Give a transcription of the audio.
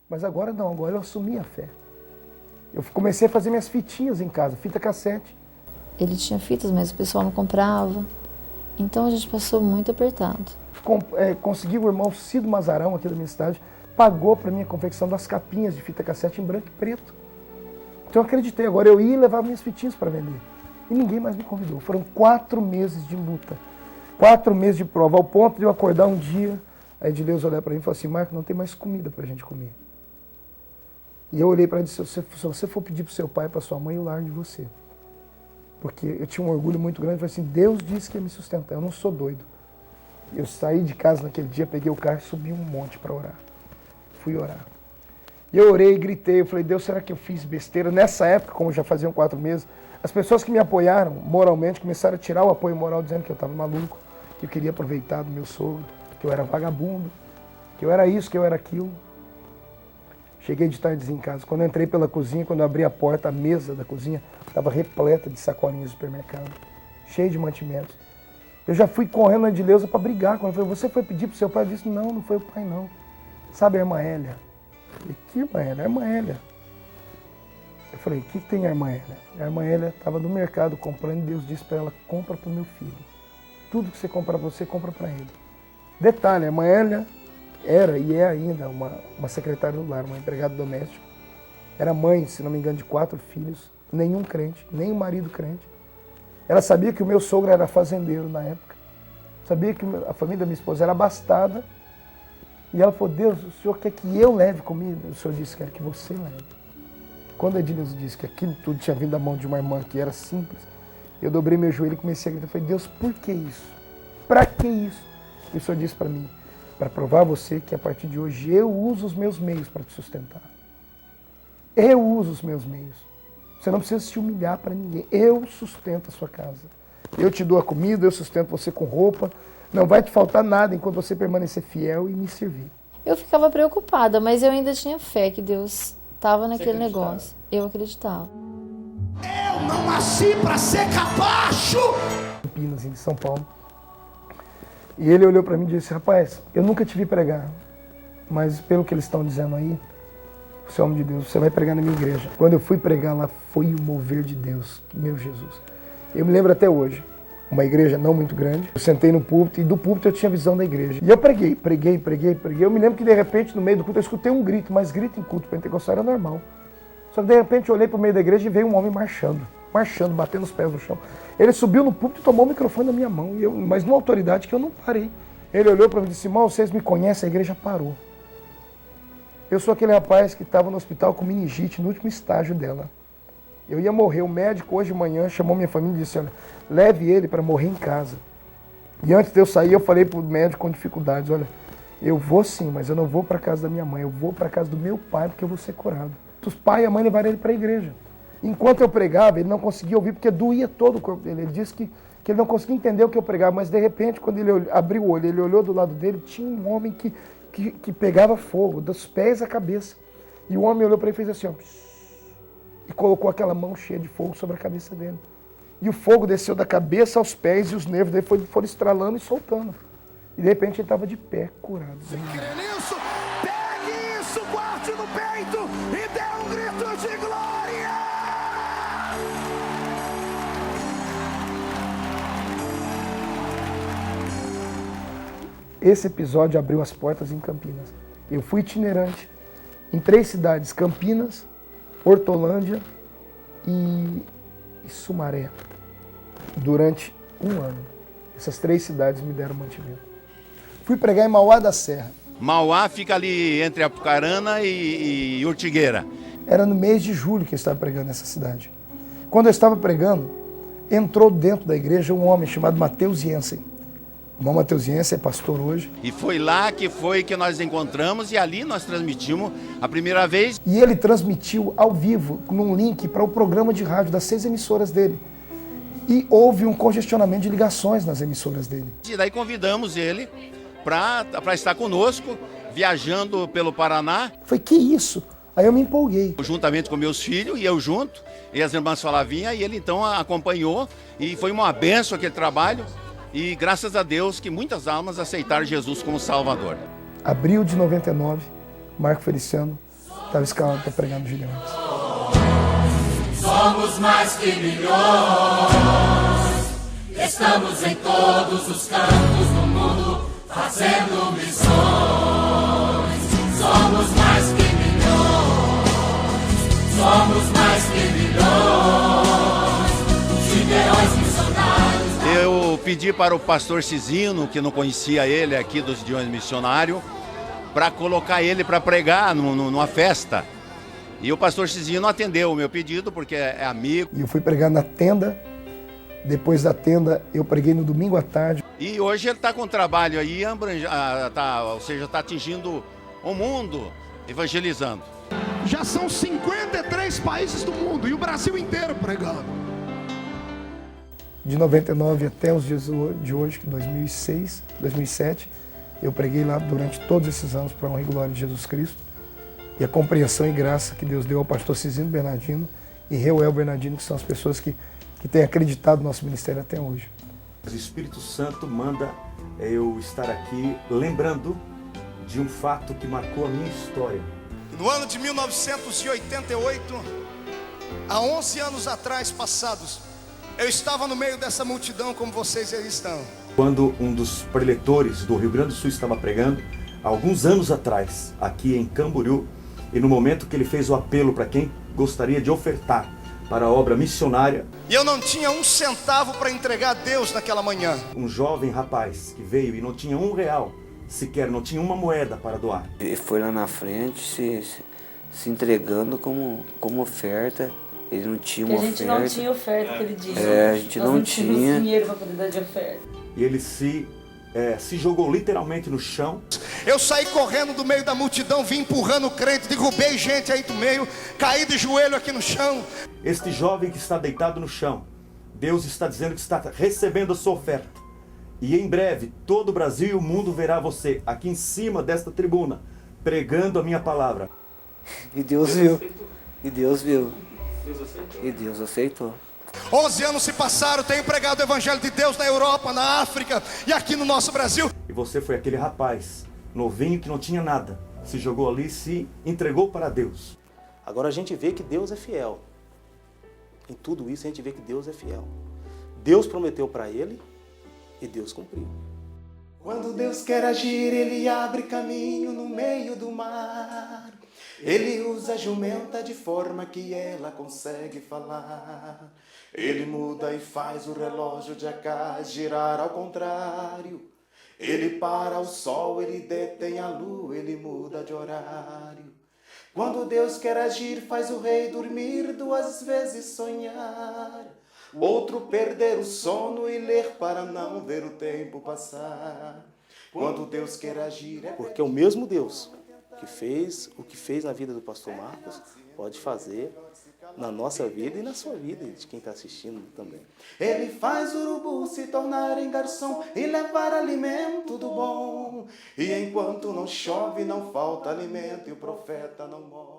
Mas agora não, agora eu assumi a fé. Eu comecei a fazer minhas fitinhas em casa, fita cassete. Ele tinha fitas, mas o pessoal não comprava. Então a gente passou muito apertado. Consegui o irmão Cido Mazarão, aqui da minha cidade, pagou para mim a confecção das capinhas de fita cassete em branco e preto. Então eu acreditei, agora eu ia levar minhas fitinhas para vender. E ninguém mais me convidou. Foram 4 meses de luta, 4 meses de prova, ao ponto de eu acordar um dia, a Edileuza olhar para mim e falar assim, Marco, não tem mais comida para a gente comer. E eu olhei para ela e disse, se você for pedir para o seu pai e para sua mãe, eu largo de você. Porque eu tinha um orgulho muito grande, eu falei assim, Deus disse que ia me sustentar, eu não sou doido. Eu saí de casa naquele dia, peguei o carro e subi um monte para orar. Fui orar. E eu orei e gritei, eu falei, Deus, será que eu fiz besteira? Nessa época, como já faziam 4 meses, as pessoas que me apoiaram moralmente começaram a tirar o apoio moral, dizendo que eu estava maluco, que eu queria aproveitar do meu sogro, que eu era vagabundo, que eu era isso, que eu era aquilo. Cheguei de tardezinho em casa. Quando eu entrei pela cozinha, quando eu abri a porta, a mesa da cozinha estava repleta de sacolinhas de supermercado, cheia de mantimentos. Eu já fui correndo na Edileuza para brigar. Quando eu falei, você foi pedir para o seu pai? Eu disse, não foi o pai não. Sabe a irmã Hélia? Eu falei, que irmã Hélia? A irmã Hélia. Eu falei, o que tem a irmã Hélia? A irmã Hélia estava no mercado comprando e Deus disse para ela, compra para o meu filho. Tudo que você comprar para você, compra para ele. Detalhe, a irmã Hélia era e é ainda uma secretária do lar, uma empregada doméstica. Era mãe, se não me engano, de 4 filhos, nenhum crente, nem um marido crente. Ela sabia que o meu sogro era fazendeiro na época. Sabia que a família da minha esposa era abastada. E ela falou, Deus, o Senhor quer que eu leve comida? O Senhor disse, quero que você leve. Quando a Edileuza disse que aquilo tudo tinha vindo da mão de uma irmã que era simples, eu dobrei meu joelho e comecei a gritar. Eu falei, Deus, por que isso? Para que isso? E o Senhor disse para mim, para provar a você que a partir de hoje eu uso os meus meios para te sustentar. Eu uso os meus meios. Você não precisa se humilhar para ninguém. Eu sustento a sua casa. Eu te dou a comida, eu sustento você com roupa. Não vai te faltar nada enquanto você permanecer fiel e me servir. Eu ficava preocupada, mas eu ainda tinha fé que Deus estava naquele negócio. Eu acreditava. Eu não nasci para ser capacho! Campinas, em São Paulo. E ele olhou para mim e disse, rapaz, eu nunca te vi pregar, mas pelo que eles estão dizendo aí, você é homem de Deus, você vai pregar na minha igreja. Quando eu fui pregar lá, foi o mover de Deus, meu Jesus. Eu me lembro até hoje, uma igreja não muito grande, eu sentei no púlpito e do púlpito eu tinha visão da igreja. E eu preguei. Eu me lembro que de repente no meio do culto eu escutei um grito, mas grito em culto pentecostal era normal. Só que de repente eu olhei para o meio da igreja e veio um homem marchando, batendo os pés no chão. Ele subiu no púlpito e tomou o microfone da minha mão, mas numa autoridade que eu não parei. Ele olhou para mim e disse, irmão, vocês me conhecem, a igreja parou. Eu sou aquele rapaz que estava no hospital com meningite no último estágio dela. Eu ia morrer, o médico hoje de manhã chamou minha família e disse, olha, leve ele para morrer em casa. E antes de eu sair, eu falei para o médico com dificuldades, olha, eu vou sim, mas eu não vou para a casa da minha mãe, eu vou para a casa do meu pai porque eu vou ser curado. Os pai e a mãe levaram ele para a igreja. Enquanto eu pregava, ele não conseguia ouvir porque doía todo o corpo dele. Ele disse que ele não conseguia entender o que eu pregava, mas de repente, quando ele abriu o olho, ele olhou do lado dele, tinha um homem que pegava fogo, dos pés à cabeça. E o homem olhou para ele e fez assim, ó, e colocou aquela mão cheia de fogo sobre a cabeça dele. E o fogo desceu da cabeça aos pés e os nervos dele foram estralando e soltando. E de repente ele estava de pé, curado. Você crê nisso? Pegue isso, guarde no peito e dê um grito de glória! Esse episódio abriu as portas em Campinas. Eu fui itinerante em 3 cidades, Campinas, Hortolândia e Sumaré, durante 1 ano. Essas 3 cidades me deram mantimento. Fui pregar em Mauá da Serra. Mauá fica ali entre Apucarana e Ortigueira. Era no mês de julho que eu estava pregando nessa cidade. Quando eu estava pregando, entrou dentro da igreja um homem chamado Mateus Jensen. O irmão Mateus Jensen é pastor hoje. E foi lá que nós encontramos e ali nós transmitimos a primeira vez. E ele transmitiu ao vivo, num link para o programa de rádio das 6 emissoras dele. E houve um congestionamento de ligações nas emissoras dele. E daí convidamos ele para estar conosco, viajando pelo Paraná. Foi que isso? Aí eu me empolguei. Juntamente com meus filhos, e eu junto, e as irmãs Falavinha, e ele então acompanhou, e foi uma bênção aquele trabalho. E graças a Deus que muitas almas aceitaram Jesus como Salvador. Abril de 99, Marco Feliciano estava escalado para pregar no Gideões. Somos mais que milhões, estamos em todos os cantos do mundo, fazendo missões. Somos mais que milhões, somos mais que milhões, Gideões missionários. Eu pedi para o pastor Cizino, que não conhecia ele aqui dos Gideões Missionários, para colocar ele para pregar numa festa. E o pastor Cizino atendeu o meu pedido, porque é amigo. E eu fui pregar na tenda. Depois da tenda, eu preguei no domingo à tarde. E hoje ele está com trabalho aí, ou seja, está atingindo o mundo, evangelizando. Já são 53 países do mundo e o Brasil inteiro pregando. De 99 até os dias de hoje, 2006, 2007, eu preguei lá durante todos esses anos para a honra e glória de Jesus Cristo. E a compreensão e graça que Deus deu ao pastor Cizino Bernardino e Reuel Bernardino, que são as pessoas que têm acreditado no nosso ministério até hoje. O Espírito Santo manda eu estar aqui lembrando de um fato que marcou a minha história. No ano de 1988, há 11 anos atrás passados, eu estava no meio dessa multidão como vocês aí estão. Quando um dos preletores do Rio Grande do Sul estava pregando, alguns anos atrás, aqui em Camboriú, e no momento que ele fez o apelo para quem gostaria de ofertar para a obra missionária. E eu não tinha um centavo para entregar a Deus naquela manhã. Um jovem rapaz que veio e não tinha R$1 sequer, não tinha uma moeda para doar. Ele foi lá na frente se entregando como oferta. Ele não tinha uma oferta. A gente não tinha oferta que ele disse. A gente não tinha dinheiro para poder dar de oferta. E ele se jogou literalmente no chão. Eu saí correndo do meio da multidão, vim empurrando o crente, derrubei gente aí do meio, caí de joelho aqui no chão. Este jovem que está deitado no chão, Deus está dizendo que está recebendo a sua oferta. E em breve, todo o Brasil e o mundo verá você aqui em cima desta tribuna, pregando a minha palavra. E Deus viu. E Deus viu. E Deus aceitou. 11 anos se passaram, tenho pregado o Evangelho de Deus na Europa, na África e aqui no nosso Brasil. E você foi aquele rapaz, novinho, que não tinha nada. Se jogou ali e se entregou para Deus. Agora a gente vê que Deus é fiel. Em tudo isso a gente vê que Deus é fiel. Deus prometeu para ele e Deus cumpriu. Quando Deus quer agir, Ele abre caminho no meio do mar. Ele usa a jumenta de forma que ela consegue falar. Ele muda e faz o relógio de Acás girar ao contrário. Ele para o sol, ele detém a lua, ele muda de horário. Quando Deus quer agir, faz o rei dormir, 2 vezes sonhar. Outro perder o sono e ler para não ver o tempo passar. Quando Deus quer agir... Porque é o mesmo Deus que fez o que fez na vida do pastor Marcos, pode fazer na nossa vida e na sua vida, de quem está assistindo também. Ele faz o urubu se tornar em garçom e levar alimento do bom. E enquanto não chove, não falta alimento e o profeta não morre.